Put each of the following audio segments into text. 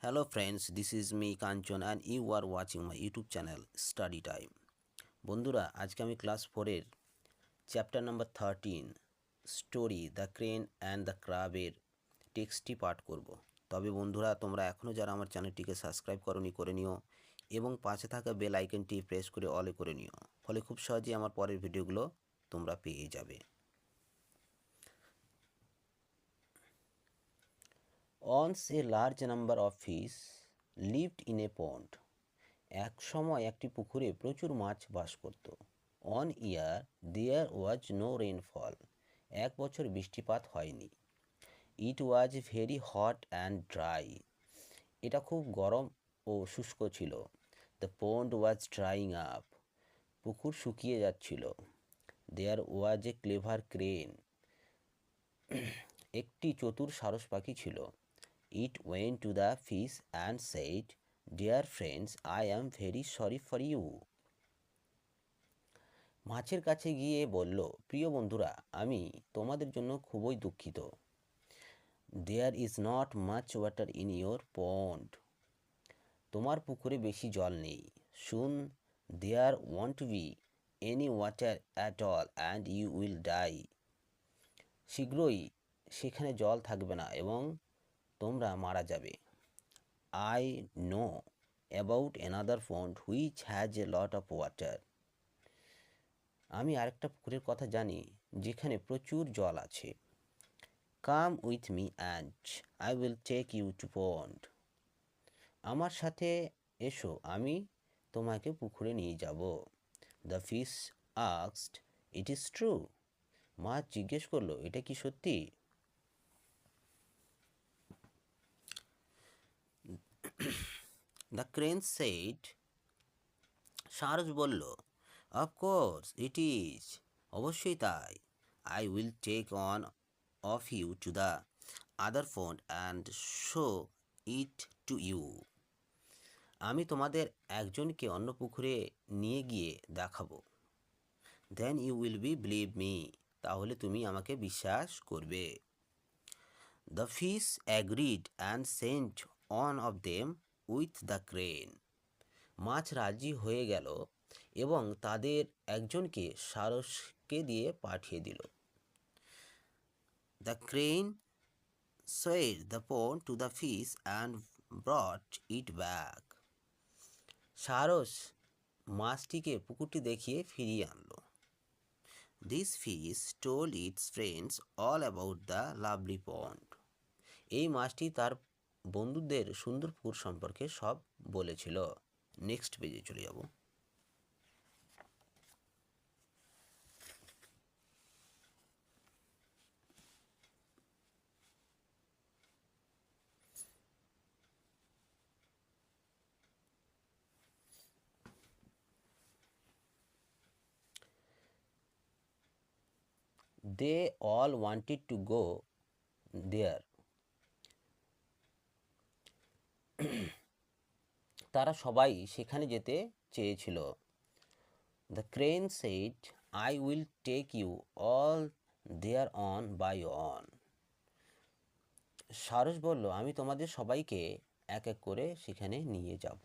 Hello friends, this is me Kanchan and you are watching my YouTube channel Study Time. বন্ধুরা আজকে আমি class 4-এর chapter number 13 story the crane and the ক্রাবের টেক্সটটি পাঠ করব। তবে বন্ধুরা তোমরা এখনও যারা আমার চ্যানেলটিকে সাবস্ক্রাইব করনি করে নিও এবং পাশে থাকা বেল আইকনটি প্রেস করে অলে করে নিও, ফলে খুব সহজেই আমার পরের ভিডিওগুলো তোমরা পেয়ে যাবে। Once a large number of fish lived in a pond. এক সময় একটি পুকুরে প্রচুর মাছ বাস করত। One year there was no rainfall. এক বছর বৃষ্টিপাত হয়নি। It was very hot and dry. এটা খুব গরম ও শুষ্ক ছিল। The pond was drying up. পুকুর শুকিয়ে যাচ্ছিল। There was a clever crane. একটি চতুর সারস পাখি ছিল। It went to the fish and said, dear friends, I am very sorry for you. মাছের কাছে গিয়ে বলল, প্রিয় বন্ধুরা, আমি তোমাদের জন্য খুবই দুঃখিত। There is not much water in your pond. তোমার পুকুরে বেশি জল নেই। Soon there won't be any water at all and you will die. শীঘ্রই সেখানে জল থাকবে না এবং তোমরা মারা যাবে। I know about another pond which has a lot of water. আমি আরেকটা পুকুরের কথা জানি যেখানে প্রচুর জল আছে। Come with me and I will take you to pond. আমার সাথে এসো, আমি তোমাকে পুকুরে নিয়ে যাব। The fish asked, it is true. মাছ জিজ্ঞেস করলো, এটা কি সত্যি? দ্য ক্রেন সেইড, সারস বলল, অফকোর্স ইট ইজ, অবশ্যই তাই। I will take one of you to the other pond and show it to you. আমি তোমাদের একজনকে অন্য পুকুরে নিয়ে গিয়ে দেখাবো। Then you will be believe me, তাহলে তুমি আমাকে বিশ্বাস করবে। The fish agreed and sent one of them with the crane. মাছ রাজি হয়ে গেল এবং তাদের একজনকে সারসকে দিয়ে পাঠিয়ে দিল। The crane swayed the pond to the fish and brought it back. সারস মাছটিকে পুকুরটি দেখিয়ে ফিরিয়ে আনলো। This fish told its friends all about the lovely pond. এই মাছটি তার বন্ধুদের সুন্দর পুকুর সম্পর্কে সব বলেছিল। নেক্সট পেজে চলে যাব। They all wanted to go there. তারা সবাই সেখানে যেতে চেয়েছিল। The crane said, I will take you all there on by one. সারস বলল, আমি তোমাদের সবাইকে এক এক করে সেখানে নিয়ে যাব।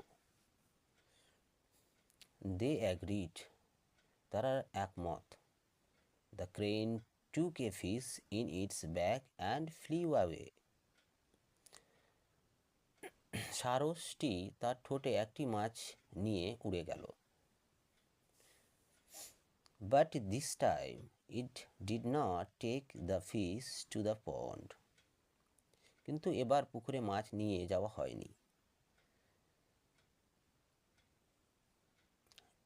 They agreed. তারা একমত। The crane took a fish in its back and flew away. সারসটি তার ঠোঁটে একটি মাছ নিয়ে উড়ে গেল। But this time it did not take the fish to the pond. কিন্তু এবার পুকুরে মাছ নিয়ে যাওয়া হয়নি।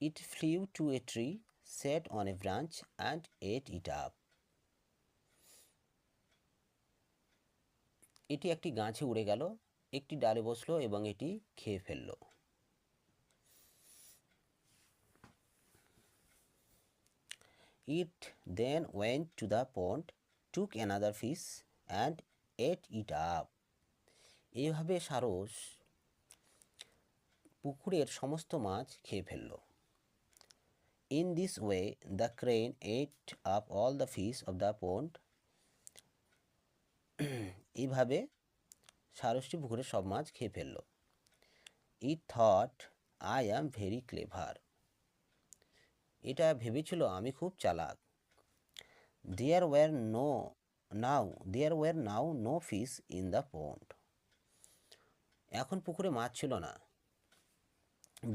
It flew to a tree, sat on a branch and ate it up. এটি একটি গাছে উড়ে গেল, একটি ডালে বসলো এবং এটি খেয়ে ফেলল। It then went to the pond, took another fish and ate it up. এইভাবে সারস পুকুরের সমস্ত মাছ খেয়ে ফেলল। In this way, the crane ate up all the fish of the pond. এইভাবে সারসটি পুকুরে সব মাছ খেয়ে ফেলল। It thought I am very clever. এটা ভেবেছিল আমি খুব চালাক। There were now no fish in the pond. এখন পুকুরে মাছ ছিল না।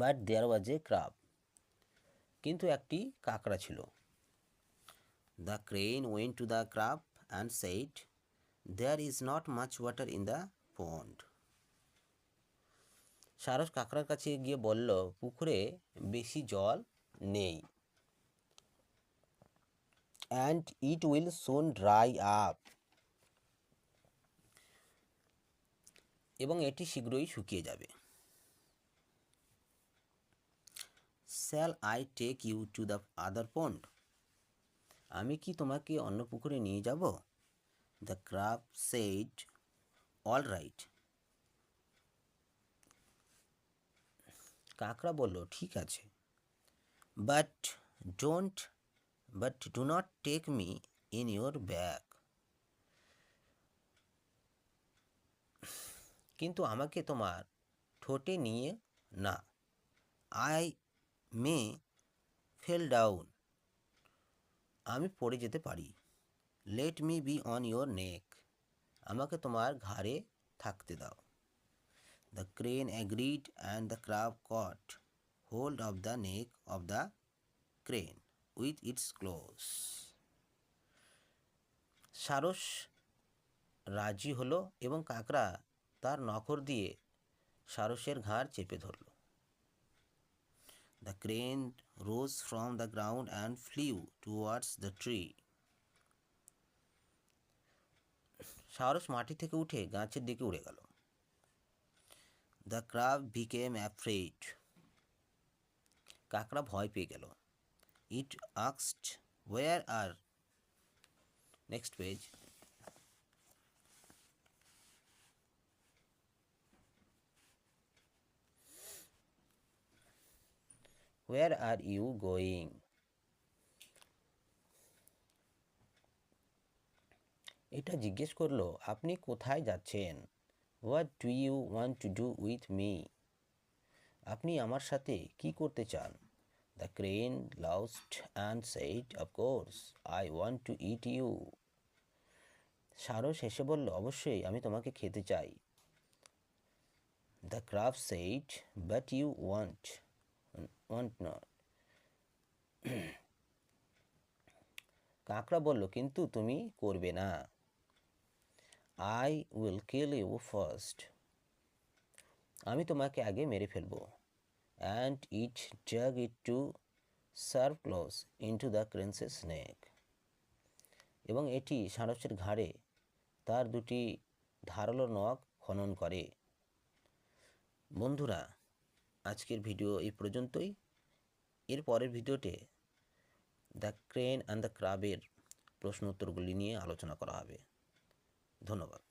But there was a crab. কিন্তু একটি কাঁকড়া ছিল। The crane went to the crab and said, there is not much water in the pond. সারস কাঁকড়ার কাছে গিয়ে বলল, পুকুরে বেশি জল নেই। And it will soon dry up. এবং এটি শীঘ্রই শুকিয়ে যাবে। Shall I take you to the other pond. আমি কি তোমাকে অন্য পুকুরে নিয়ে যাব? The crab said, all right. কাঁকড়া বলল, ঠিক আছে। But do not take me in your bag. কিন্তু আমাকে তোমার ঠোঁটে নিয়ে না। I may fall down. আমি পড়ে যেতে পারি। Let me be on your neck. আমাকে তোমার ঘাড়ে থাকতে দাও। The crane agreed and the crab caught hold of the neck of the crane with its close. সারস রাজি হলো এবং কাঁকড়া তার নখর দিয়ে সারসের ঘাড় চেপে ধরল। The crane rose from the ground and flew towards the tree. সারস মাটি থেকে উঠে গাছের দিকে উড়ে গেল। The crab became afraid. কাঁকড়া ভয় পেয়ে গেল। It asked, where are. Next page. Where are you going? এটা জিজ্ঞেস করলো, আপনি কোথায় যাচ্ছেন? What do you want to do with me? আপনি আমার সাথে কি করতে চান? The crane laughed and said, of course, I want to eat you. সারস হেসে বলল, অবশ্যই আমি তোমাকে খেতে চাই। The crab said, but you want not. কাঁকড়া বলল, কিন্তু তুমি করবে না। I will kill you first. আমি তোমাকে আগে মেরে ফেলব। And it dug it to serve close into the crane's neck. এবং এটি সারসের ঘাড়ে তার দুটি ধারালো নখ খনন করে। বন্ধুরা, আজকের ভিডিও এই পর্যন্তই। এর পরের ভিডিওতে দ্য ক্রেন অ্যান্ড দ্য ক্রাবের প্রশ্ন উত্তরগুলি নিয়ে আলোচনা করা হবে। ধন্যবাদ।